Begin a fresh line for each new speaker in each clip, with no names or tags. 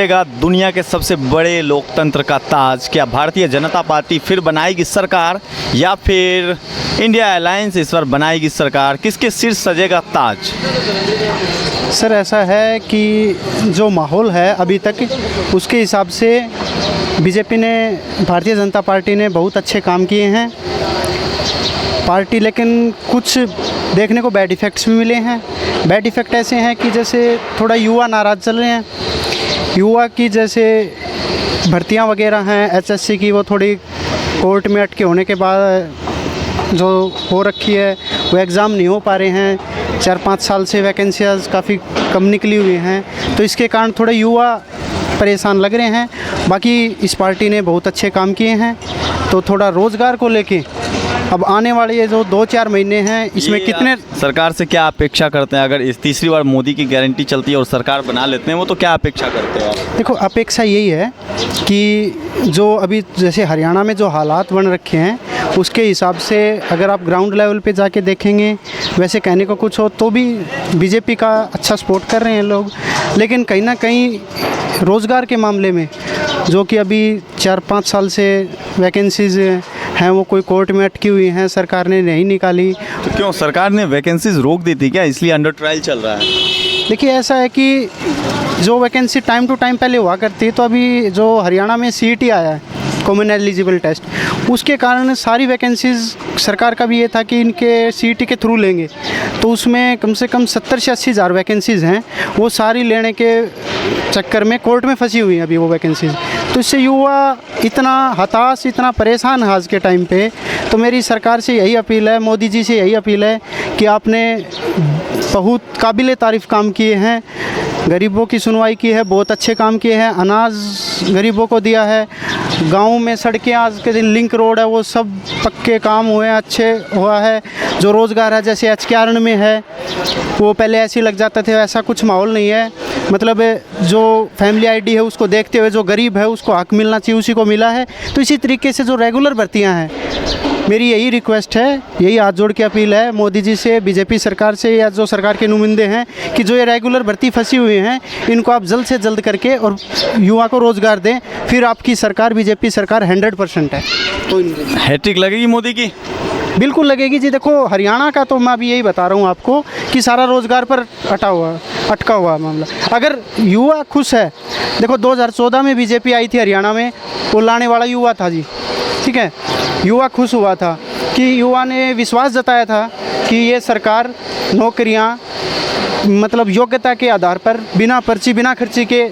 दुनिया के सबसे बड़े लोकतंत्र का ताज, क्या भारतीय जनता पार्टी फिर बनाएगी सरकार या फिर इंडिया अलायंस इस बार बनाएगी सरकार? किसके सिर सजेगा ताज?
सर ऐसा है कि जो माहौल है अभी तक उसके हिसाब से बीजेपी ने, भारतीय जनता पार्टी ने बहुत अच्छे काम किए हैं पार्टी, लेकिन कुछ देखने को बैड इफ़ेक्ट्स भी मिले हैं। बैड इफ़ेक्ट ऐसे हैं कि जैसे थोड़ा युवा नाराज़ चल रहे हैं। युवा की जैसे भर्तियां वगैरह हैं एसएससी की, वो थोड़ी कोर्ट में अटके होने के बाद जो हो रखी है वो एग्ज़ाम नहीं हो पा रहे हैं। 4-5 साल से वैकेंसियाँ काफ़ी कम निकली हुई हैं, तो इसके कारण थोड़े युवा परेशान लग रहे हैं। बाकी इस पार्टी ने बहुत अच्छे काम किए हैं, तो थोड़ा रोज़गार को लेके अब आने वाले ये जो 2-4 महीने हैं इसमें कितने
सरकार से क्या अपेक्षा करते हैं? अगर इस तीसरी बार मोदी की गारंटी चलती है और सरकार बना लेते हैं वो, तो क्या अपेक्षा करते हो आप?
देखो, अपेक्षा यही है कि जो अभी जैसे हरियाणा में जो हालात बन रखे हैं उसके हिसाब से अगर आप ग्राउंड लेवल पे जाके देखेंगे, वैसे कहने को कुछ हो तो भी बीजेपी का अच्छा सपोर्ट कर रहे हैं लोग, लेकिन कहीं ना कहीं रोज़गार के मामले में जो कि अभी 4-5 साल से वैकेंसीज़ हैं वो कोई कोर्ट में अटकी हुई हैं, सरकार ने नहीं निकाली।
तो क्यों सरकार ने वैकेंसीज रोक दी थी क्या, इसलिए अंडर ट्रायल चल रहा है?
देखिए, ऐसा है कि जो वैकेंसी टाइम टू टाइम पहले हुआ करती है, तो अभी जो हरियाणा में CET आया है, कॉमन एलिजिबल टेस्ट, उसके कारण सारी वैकेंसीज़, सरकार का भी ये था कि इनके CET के थ्रू लेंगे, तो उसमें कम से कम 70 से 80 हज़ार वैकेंसीज़ हैं, वो सारी लेने के चक्कर में कोर्ट में फंसी हुई हैं अभी वो वैकेंसीज़। तो इससे युवा इतना हताश, इतना परेशान है आज के टाइम पे। तो मेरी सरकार से यही अपील है, मोदी जी से यही अपील है कि आपने बहुत काबिल तारीफ़ काम किए हैं, गरीबों की सुनवाई की है, बहुत अच्छे काम किए हैं, अनाज गरीबों को दिया है, गाँव में सड़कें आज के दिन लिंक रोड है वो सब पक्के काम हुए हैं, अच्छे हुआ है। जो रोज़गार है जैसे HKRN में है, वो पहले ऐसे लग जाता थे, ऐसा कुछ माहौल नहीं है। मतलब जो फैमिली ID है उसको देखते हुए जो गरीब है उसको हक मिलना चाहिए, उसी को मिला है। तो इसी तरीके से जो रेगुलर भर्तियां हैं, मेरी यही रिक्वेस्ट है, यही हाथ जोड़ के अपील है मोदी जी से, बीजेपी सरकार से, या जो सरकार के नुमाइंदे हैं, कि जो ये रेगुलर भर्ती फंसी हुई हैं इनको आप जल्द से जल्द करके और युवा को रोज़गार दें, फिर आपकी सरकार, बीजेपी सरकार 100% है। तो
हैट्रिक लगेगी मोदी की?
बिल्कुल लगेगी जी। देखो, हरियाणा का तो मैं अभी यही बता रहा हूँ आपको कि सारा रोज़गार पर अटका हुआ मामला। अगर युवा खुश है, देखो 2014 में बीजेपी आई थी हरियाणा में, वो लाने वाला युवा था जी, ठीक है। युवा खुश हुआ था कि युवा ने विश्वास जताया था कि ये सरकार नौकरियां मतलब योग्यता के आधार पर बिना पर्ची, बिना खर्ची के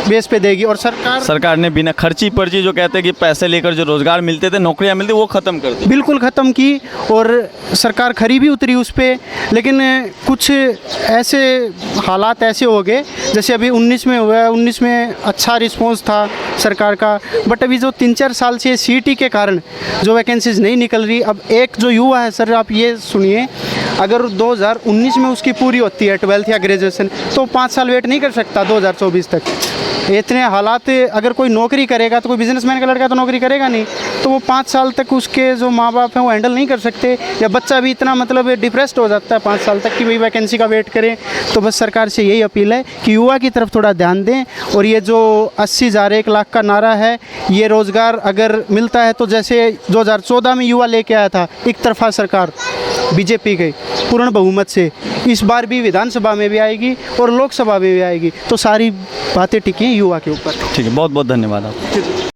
बेस पे देगी। और सरकार
ने बिना खर्ची पर्ची, जो कहते हैं कि पैसे लेकर जो रोज़गार मिलते थे, नौकरियां मिलती, वो ख़त्म कर दी,
बिल्कुल ख़त्म की। और सरकार खरी भी उतरी उस पर, लेकिन कुछ ऐसे हालात ऐसे हो गए जैसे अभी 19 में हुआ है। 19 में अच्छा रिस्पॉन्स था सरकार का, बट अभी जो 3-4 साल से CET के कारण जो वैकेंसीज़ नहीं निकल रही। अब एक जो युवा है सर, आप ये सुनिए, अगर 2019 में उसकी पूरी होती है 12th या ग्रेजुएशन, तो 5 साल वेट नहीं कर सकता 2024 तक। इतने हालात, अगर कोई नौकरी करेगा तो कोई बिजनेसमैन का लड़का तो नौकरी करेगा नहीं, तो वो 5 साल तक उसके जो माँ बाप हैं वो हैंडल नहीं कर सकते, या बच्चा भी इतना मतलब डिप्रेस्ड हो जाता है 5 साल तक कि भाई वैकेंसी का वेट करें। तो बस सरकार से यही अपील है कि युवा की तरफ थोड़ा ध्यान दें, और ये जो 80 हज़ार 1 लाख का नारा है, ये रोज़गार अगर मिलता है तो जैसे 2014 में युवा लेके आया था एक तरफा सरकार बीजेपी के पूर्ण बहुमत से, इस बार भी विधानसभा में भी आएगी और लोकसभा में भी आएगी। तो सारी बातें टिकी हैं युवा के ऊपर।
ठीक है, बहुत बहुत धन्यवाद आप।